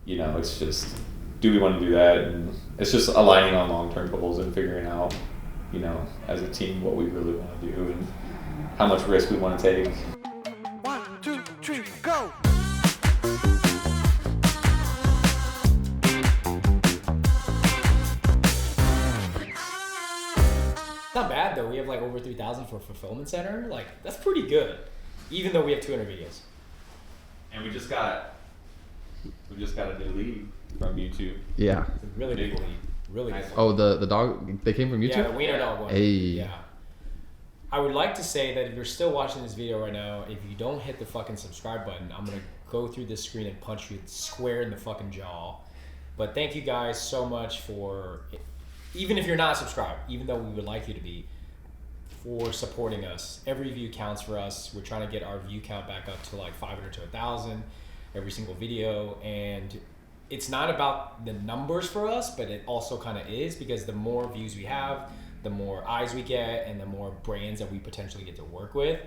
it's just, do we want to do that? And it's just aligning on long-term goals and figuring out, as a team, what we really want to do and how much risk we want to take. 1, 2, 3, go! Not bad though. We have like over 3,000 for fulfillment center. Like that's pretty good, even though we have 200 videos. And we just got a new lead from YouTube. Yeah. It's a really big lead. Really Nice. big. Oh, the dog, they came from YouTube? Yeah, the wiener dog one. Hey. Yeah. I would like to say that if you're still watching this video right now, if you don't hit the fucking subscribe button, I'm gonna go through this screen and punch you square in the fucking jaw. But thank you guys so much for, even if you're not subscribed, even though we would like you to be, for supporting us. Every view counts for us. We're trying to get our view count back up to like 500 to 1,000 every single video. And it's not about the numbers for us, but it also kind of is, because the more views we have, the more eyes we get and the more brands that we potentially get to work with.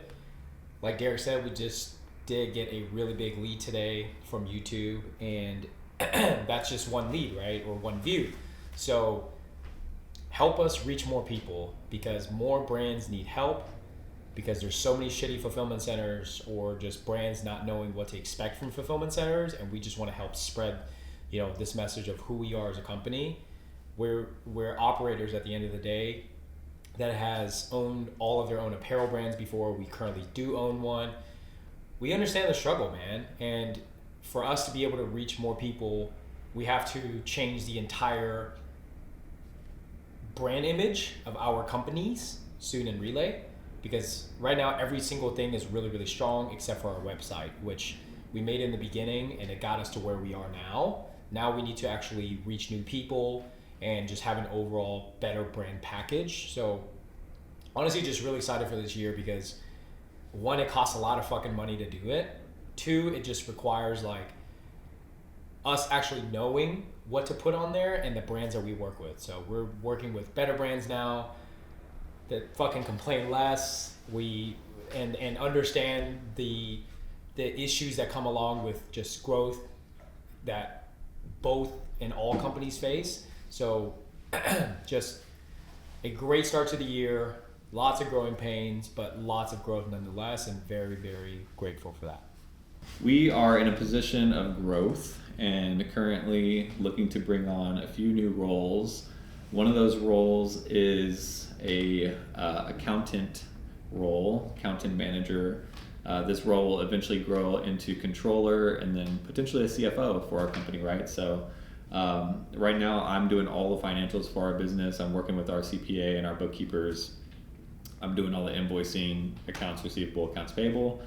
Like Derek said, we just did get a really big lead today from YouTube, and that's just one lead, right? Or one view. So help us reach more people, because more brands need help, because there's so many shitty fulfillment centers or just brands not knowing what to expect from fulfillment centers, and we just want to help spread, this message of who we are as a company. We're operators at the end of the day that has owned all of their own apparel brands before. We currently do own one. We understand the struggle, man, and for us to be able to reach more people, we have to change the entire brand image of our companies, Soon and Relay, because right now every single thing is really, really strong except for our website, which we made in the beginning and it got us to where we are now. Now we need to actually reach new people and just have an overall better brand package. So honestly, just really excited for this year, because one, it costs a lot of fucking money to do it. Two, it just requires like us actually knowing what to put on there and the brands that we work with. So we're working with better brands now that fucking complain less. And understand the issues that come along with just growth that both and all companies face. So just a great start to the year, lots of growing pains, but lots of growth nonetheless, and very, very grateful for that. We are in a position of growth and currently looking to bring on a few new roles. One of those roles is a accountant role, accountant manager. This role will eventually grow into controller and then potentially a CFO for our company, right? So right now I'm doing all the financials for our business. I'm working with our CPA and our bookkeepers. I'm doing all the invoicing, accounts receivable, accounts payable.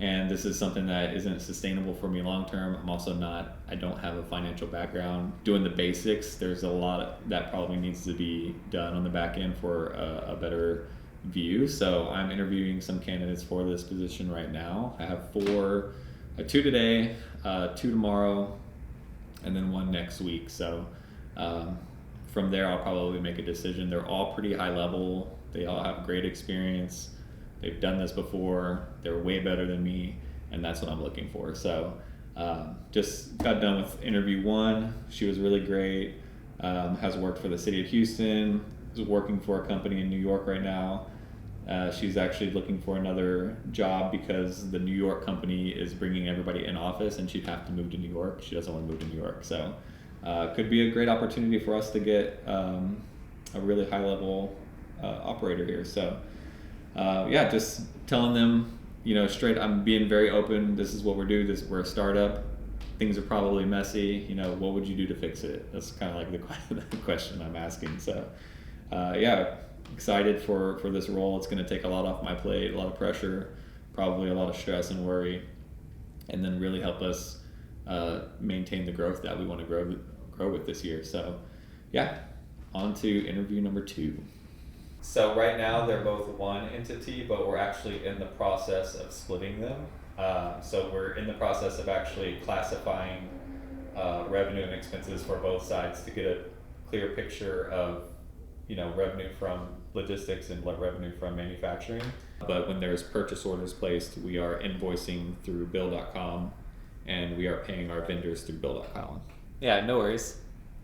And this is something that isn't sustainable for me long term. I don't have a financial background. Doing the basics, there's a lot that probably needs to be done on the back end for a better view. So I'm interviewing some candidates for this position right now. I have 2 today, 2 tomorrow, and then 1 next week. So from there, I'll probably make a decision. They're all pretty high level. They all have great experience. They've done this before. They're way better than me, and that's what I'm looking for. So just got done with interview 1. She was really great. Has worked for the city of Houston. Is working for a company in New York right now. She's actually looking for another job because the New York company is bringing everybody in office, and she'd have to move to New York. She doesn't want to move to New York. So could be a great opportunity for us to get a really high level operator here. So just telling them, straight, I'm being very open. This is what we're doing. We're a startup. Things are probably messy. What would you do to fix it? That's kind of like the question I'm asking. So excited for this role. It's going to take a lot off my plate, a lot of pressure, probably a lot of stress and worry, and then really help us maintain the growth that we want to grow with this year. So on to interview number 2. So right now they're both one entity, but we're actually in the process of splitting them. So we're in the process of actually classifying revenue and expenses for both sides to get a clear picture of revenue from logistics and revenue from manufacturing. But when there's purchase orders placed, we are invoicing through bill.com, and we are paying our vendors through Bill.com. Yeah, no worries.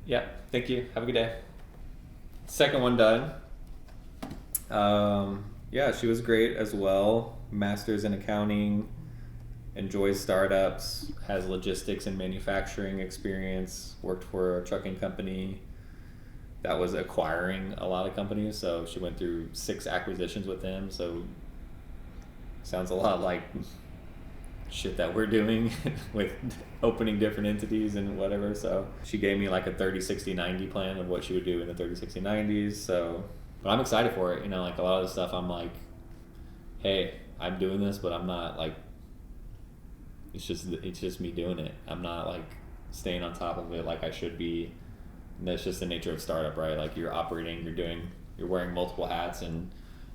Yeah, thank you. Have a good day. Second one done. Yeah, she was great as well. Master's in accounting, enjoys startups, has logistics and manufacturing experience, worked for a trucking company that was acquiring a lot of companies, so she went through 6 acquisitions with them, so sounds a lot like shit that we're doing with opening different entities and whatever. So she gave me like a 30-60-90 plan of what she would do in the 30-60-90s. So, but I'm excited for it. You know, like a lot of the stuff I'm like, hey, I'm doing this, but I'm not like, it's just me doing it. I'm not like staying on top of it like I should be. And that's just the nature of startup, right? Like you're operating, you're wearing multiple hats, and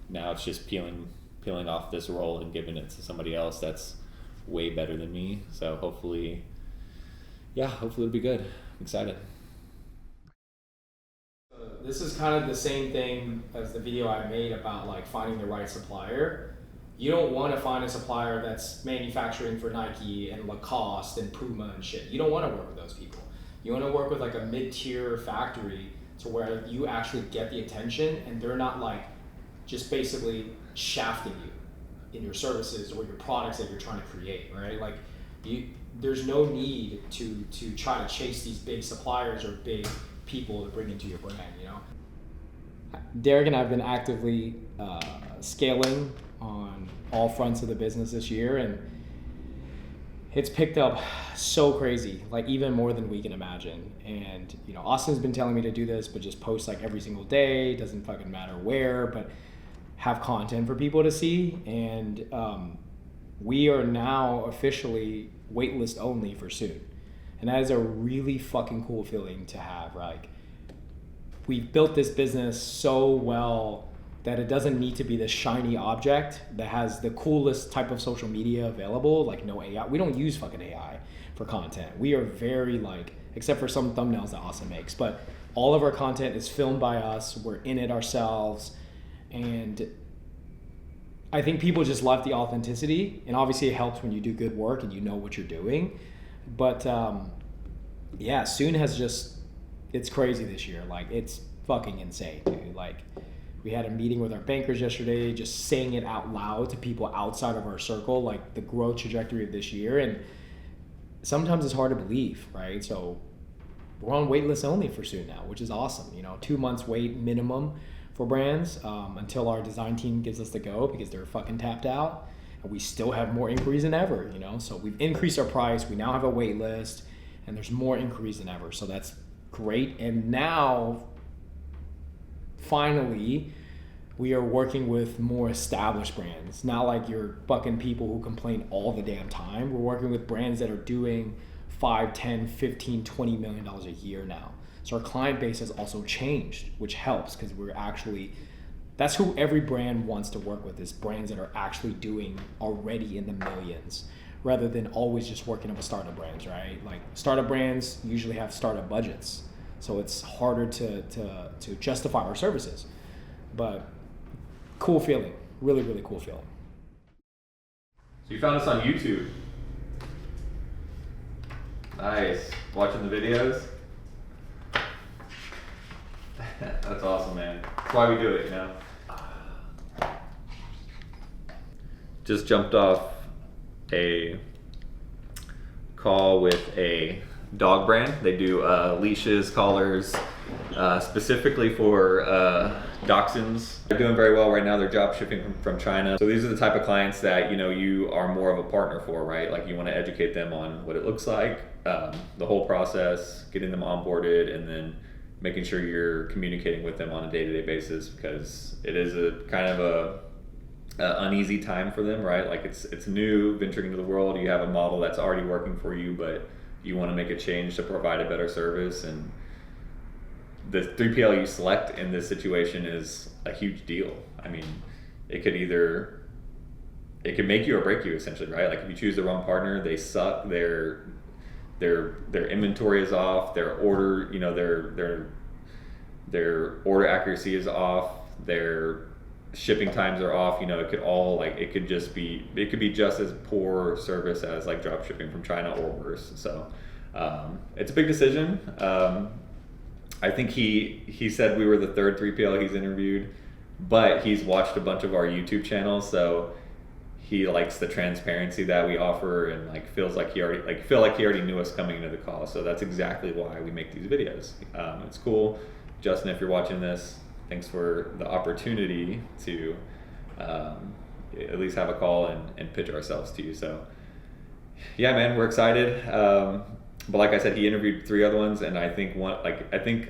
now it's just peeling off this role and giving it to somebody else that's way better than me. So hopefully it'll be good. I'm excited. This is kind of the same thing as the video I made about like finding the right supplier. You don't want to find a supplier that's manufacturing for Nike and Lacoste and Puma and shit. You don't want to work with those people. You want to work with like a mid-tier factory to where you actually get the attention and they're not like just basically shafting you in your services or your products that you're trying to create, right? Like there's no need to try to chase these big suppliers or big people to bring into your brand, you know? Derek and I have been actively scaling on all fronts of the business this year, and it's picked up so crazy, like even more than we can imagine. And you know, Austin's been telling me to do this, but just post like every single day, doesn't fucking matter where, but have content for people to see. And we are now officially waitlist only for Soon, and that is a really fucking cool feeling to have. Like we've built this business so well that it doesn't need to be this shiny object that has the coolest type of social media available, like no AI. We don't use fucking AI for content. We are very like, except for some thumbnails that Austin makes, but all of our content is filmed by us. We're in it ourselves. And I think people just love the authenticity, and obviously it helps when you do good work and you know what you're doing. But yeah, Soon has just, it's crazy this year. Like it's fucking insane, dude. Like we had a meeting with our bankers yesterday, just saying it out loud to people outside of our circle, like the growth trajectory of this year. And sometimes it's hard to believe, right? So we're on wait list only for Soon now, which is awesome. You know, 2 months wait minimum for brands until our design team gives us the go, because they're fucking tapped out. And we still have more inquiries than ever, you know? So we've increased our price. We now have a wait list, and there's more inquiries than ever. So that's great. And now, finally, we are working with more established brands. Not like your fucking people who complain all the damn time. We're working with brands that are doing 5, 10, 15, $20 million a year now. So our client base has also changed, which helps, because we're actually, that's who every brand wants to work with, is brands that are actually doing already in the millions, rather than always just working with startup brands, right? Like startup brands usually have startup budgets, so it's harder to justify our services. But cool feeling, really, really cool feeling. So you found us on YouTube. Nice. Watching the videos? That's awesome, man. That's why we do it, you know? Just jumped off a call with a dog brand. They do leashes, collars, specifically for dachshunds. They're doing very well right now. They're drop shipping from China. So these are the type of clients that, you know, you are more of a partner for, right? Like you want to educate them on what it looks like, the whole process, getting them onboarded, and then making sure you're communicating with them on a day-to-day basis, because it is a kind of a uneasy time for them, right? Like it's new, venturing into the world. You have a model that's already working for you, but you want to make a change to provide a better service. And the 3PL you select in this situation is a huge deal. I mean, it could make you or break you, essentially, right? Like if you choose the wrong partner, they suck. Their inventory is off. Their order, you know, their order accuracy is off. shipping times are off, you know, it could be just as poor service as like drop shipping from China or worse. So it's a big decision. I think he said we were the third 3PL he's interviewed, but he's watched a bunch of our YouTube channels, so he likes the transparency that we offer, and like feel like he already knew us coming into the call. So that's exactly why we make these videos. It's cool. Justin, if you're watching this, thanks for the opportunity to at least have a call and pitch ourselves to you. So yeah, man, we're excited. But like I said, he interviewed 3 other ones, and I think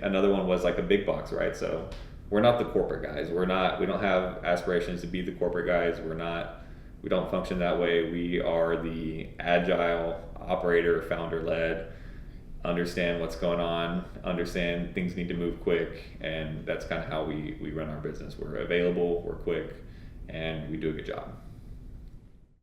another one was like a big box, right? So we're not the corporate guys. We don't have aspirations to be the corporate guys. We don't function that way. We are the agile operator, founder-led, understand what's going on, understand things need to move quick, and that's kind of how we run our business. We're available, we're quick, and we do a good job.